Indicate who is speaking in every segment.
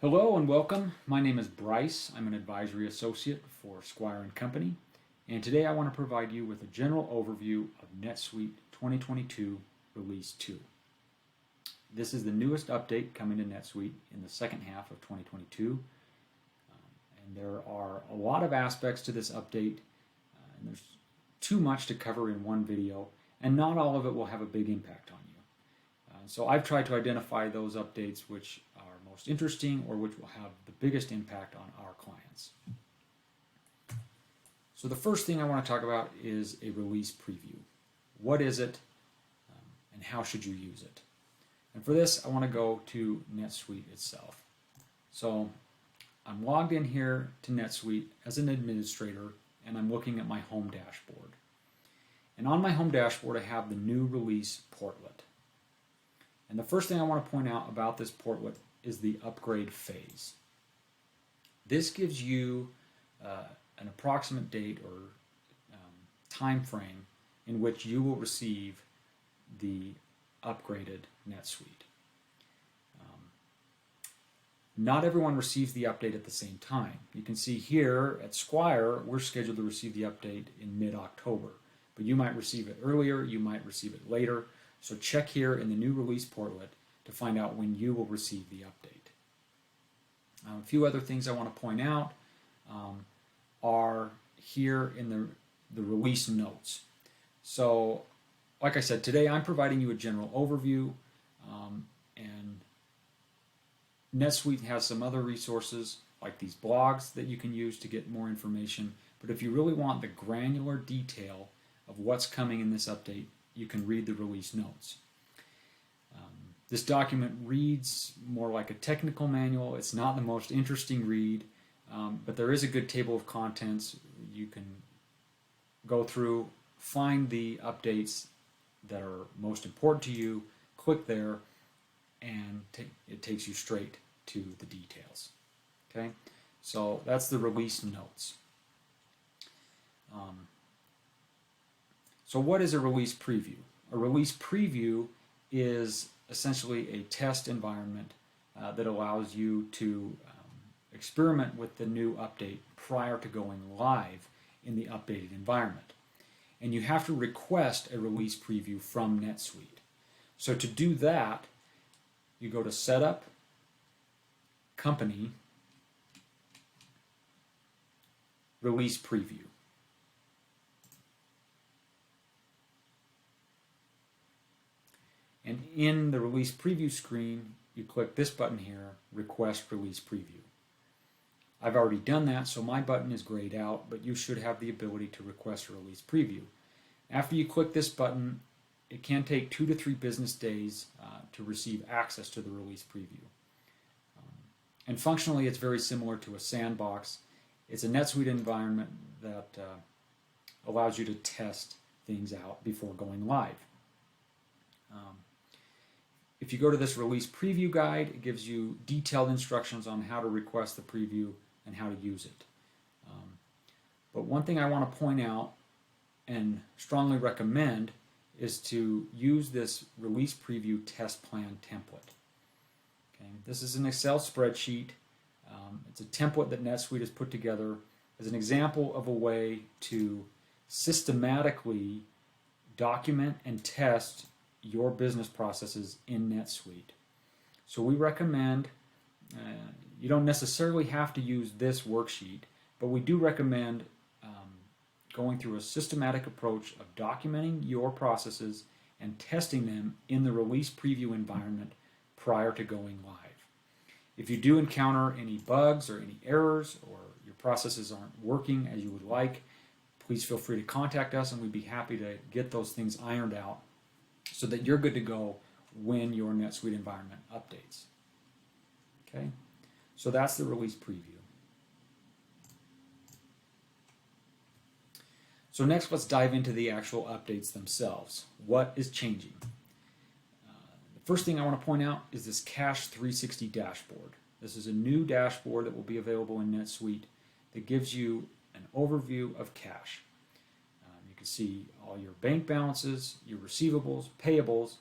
Speaker 1: Hello and welcome. My name is Bryce. I'm an advisory associate for Squire and Company, and today I want to provide you with a general overview of NetSuite 2022 Release 2. This is the newest update coming to NetSuite in the second half of 2022, and there are a lot of aspects to this update, and there's too much to cover in one video, and not all of it will have a big impact on you. So I've tried to identify those updates which are most interesting or which will have the biggest impact on our clients. So the first thing I want to talk about is a release preview. What is it, and how should you use it? And for this, I want to go to NetSuite itself. So I'm logged in here to NetSuite as an administrator, and I'm looking at my home dashboard. And on my home dashboard, I have the new release portlet. And the first thing I want to point out about this portlet is the upgrade phase. This gives you an approximate date or time frame in which you will receive the upgraded NetSuite. Not everyone receives the update at the same time. You can see here at Squire, we're scheduled to receive the update in mid-October, but you might receive it earlier, you might receive it later. So check here in the new release portlet to find out when you will receive the update. A few other things I want to point out are here in the release notes. So, like I said, today I'm providing you a general overview, and NetSuite has some other resources like these blogs that you can use to get more information. But if you really want the granular detail of what's coming in this update, you can read the release notes. This document reads more like a technical manual. It's not the most interesting read, but there is a good table of contents. You can go through, find the updates that are most important to you, click there, and it takes you straight to the details. Okay, so that's the release notes. So what is a release preview? A release preview is essentially a test environment that allows you to experiment with the new update prior to going live in the updated environment. And you have to request a release preview from NetSuite. So to do that, you go to Setup, Company, Release Preview. And in the release preview screen, you click this button here, Request Release Preview. I've already done that, so my button is grayed out, but you should have the ability to request a release preview. After you click this button, it can take 2 to 3 business days to receive access to the release preview. And functionally, it's very similar to a sandbox. It's a NetSuite environment that allows you to test things out before going live. If you go to this release preview guide, it gives you detailed instructions on how to request the preview and how to use it. But one thing I want to point out and strongly recommend is to use this release preview test plan template. Okay, this is an Excel spreadsheet. It's a template that NetSuite has put together as an example of a way to systematically document and test your business processes in NetSuite. So we recommend, you don't necessarily have to use this worksheet, but we do recommend going through a systematic approach of documenting your processes and testing them in the release preview environment prior to going live. If you do encounter any bugs or any errors, or your processes aren't working as you would like, please feel free to contact us and we'd be happy to get those things ironed out so that you're good to go when your NetSuite environment updates. Okay, so that's the release preview. So next, let's dive into the actual updates themselves. What is changing? The first thing I want to point out is this Cache 360 dashboard. This is a new dashboard that will be available in NetSuite that gives you an overview of cache. You can see all your bank balances, your receivables, payables,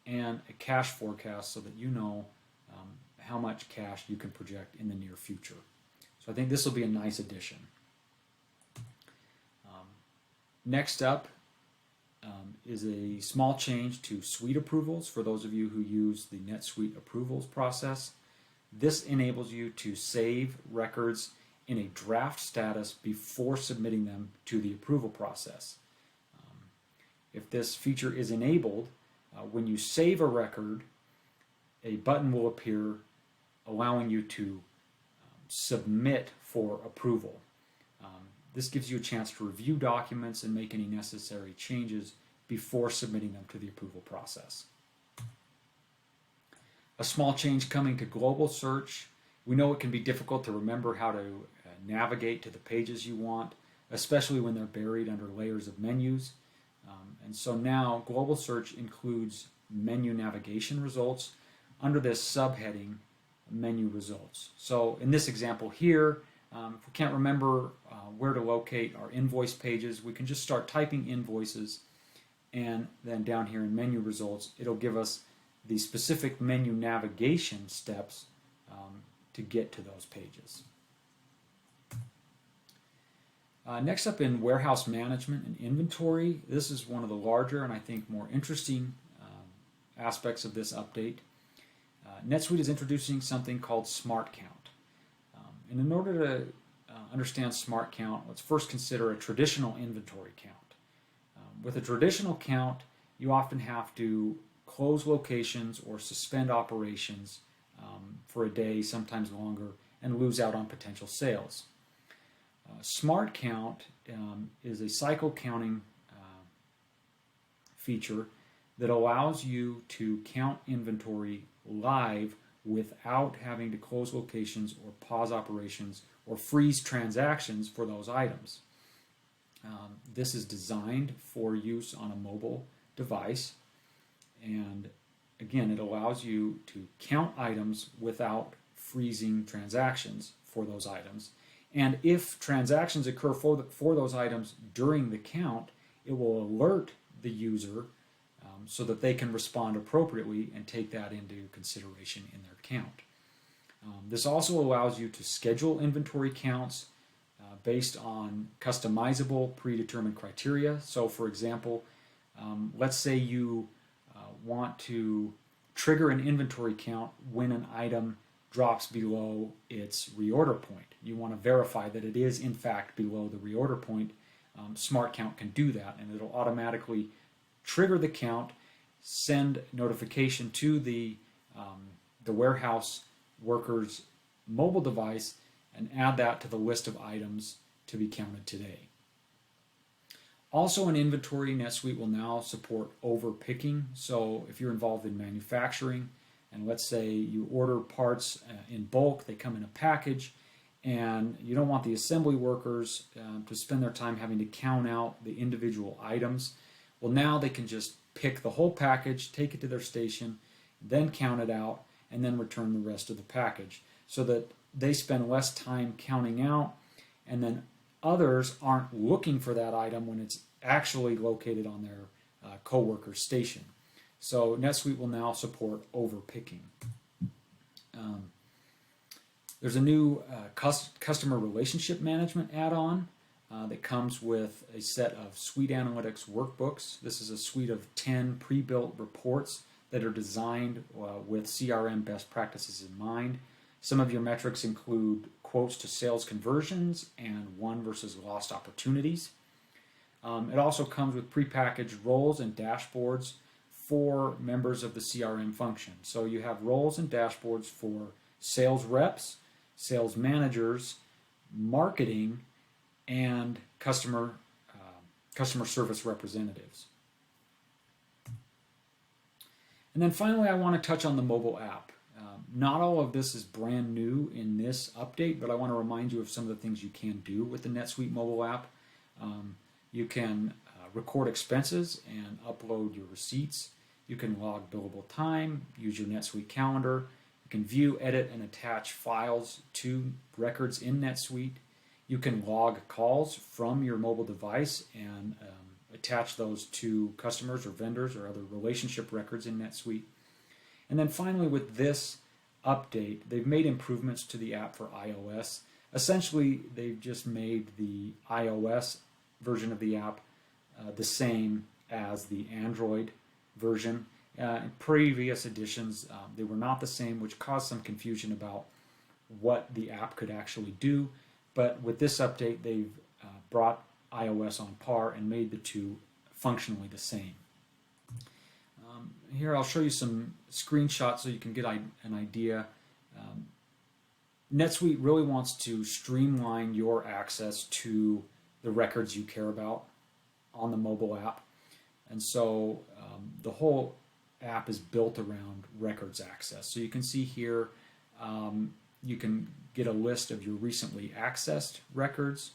Speaker 1: and a cash forecast so that you know how much cash you can project in the near future. So I think this will be a nice addition. Next up is a small change to suite approvals for those of you who use the NetSuite approvals process. This enables you to save records in a draft status before submitting them to the approval process. If this feature is enabled, when you save a record, a button will appear allowing you to submit for approval. This gives you a chance to review documents and make any necessary changes before submitting them to the approval process. A small change coming to global search. We know it can be difficult to remember how to navigate to the pages you want, especially when they're buried under layers of menus. And so now global search includes menu navigation results under this subheading, menu results. So in this example here, if we can't remember where to locate our invoice pages, we can just start typing invoices, and then down here in menu results, it'll give us the specific menu navigation steps to get to those pages. Next up in warehouse management and inventory, this is one of the larger and I think more interesting aspects of this update. NetSuite is introducing something called Smart Count. And in order to understand Smart Count, let's first consider a traditional inventory count. With a traditional count, you often have to close locations or suspend operations for a day, sometimes longer, and lose out on potential sales. Smart Count is a cycle counting feature that allows you to count inventory live without having to close locations or pause operations or freeze transactions for those items. This is designed for use on a mobile device, and again, it allows you to count items without freezing transactions for those items. And if transactions occur for those items during the count, it will alert the user so that they can respond appropriately and take that into consideration in their count. This also allows you to schedule inventory counts based on customizable predetermined criteria. So for example, let's say you want to trigger an inventory count when an item drops below its reorder point. You want to verify that it is in fact below the reorder point. Smart Count can do that, and it'll automatically trigger the count, send notification to the warehouse worker's mobile device, and add that to the list of items to be counted today. Also in inventory, NetSuite will now support overpicking. So if you're involved in manufacturing, and let's say you order parts in bulk, they come in a package, and you don't want the assembly workers to spend their time having to count out the individual items. Well, now they can just pick the whole package, take it to their station, then count it out, and then return the rest of the package, so that they spend less time counting out, and then others aren't looking for that item when it's actually located on their coworker's station. So NetSuite will now support overpicking. There's a new customer relationship management add-on that comes with a set of Suite Analytics workbooks. This is a suite of 10 pre-built reports that are designed with CRM best practices in mind. Some of your metrics include quotes to sales conversions and won versus lost opportunities. It also comes with prepackaged roles and dashboards for members of the CRM function. So you have roles and dashboards for sales reps, sales managers, marketing, and customer service representatives. And then finally, I want to touch on the mobile app. Not all of this is brand new in this update, but I want to remind you of some of the things you can do with the NetSuite mobile app. You can record expenses and upload your receipts. You can log billable time, use your NetSuite calendar. You can view, edit, and attach files to records in NetSuite. You can log calls from your mobile device and attach those to customers or vendors or other relationship records in NetSuite. And then finally with this, update, they've made improvements to the app for iOS. Essentially, they've just made the iOS version of the app the same as the Android version. In previous editions, they were not the same, which caused some confusion about what the app could actually do. But with this update, they've brought iOS on par and made the two functionally the same. Here I'll show you some screenshots so you can get an idea. NetSuite really wants to streamline your access to the records you care about on the mobile app. And so the whole app is built around records access. So you can see here, you can get a list of your recently accessed records.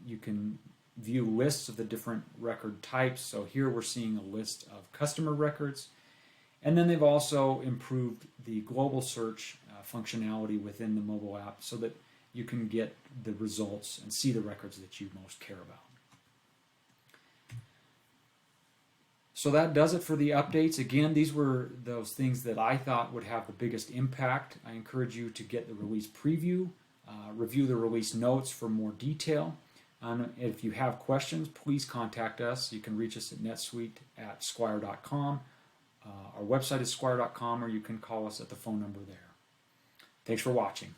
Speaker 1: You can view lists of the different record types. So here we're seeing a list of customer records. And then they've also improved the global search functionality within the mobile app so that you can get the results and see the records that you most care about. So that does it for the updates. Again, these were those things that I thought would have the biggest impact. I encourage you to get the release preview, review the release notes for more detail. If you have questions, please contact us. You can reach us at netsuite@squire.com. Our website is squire.com, or you can call us at the phone number there. Thanks for watching.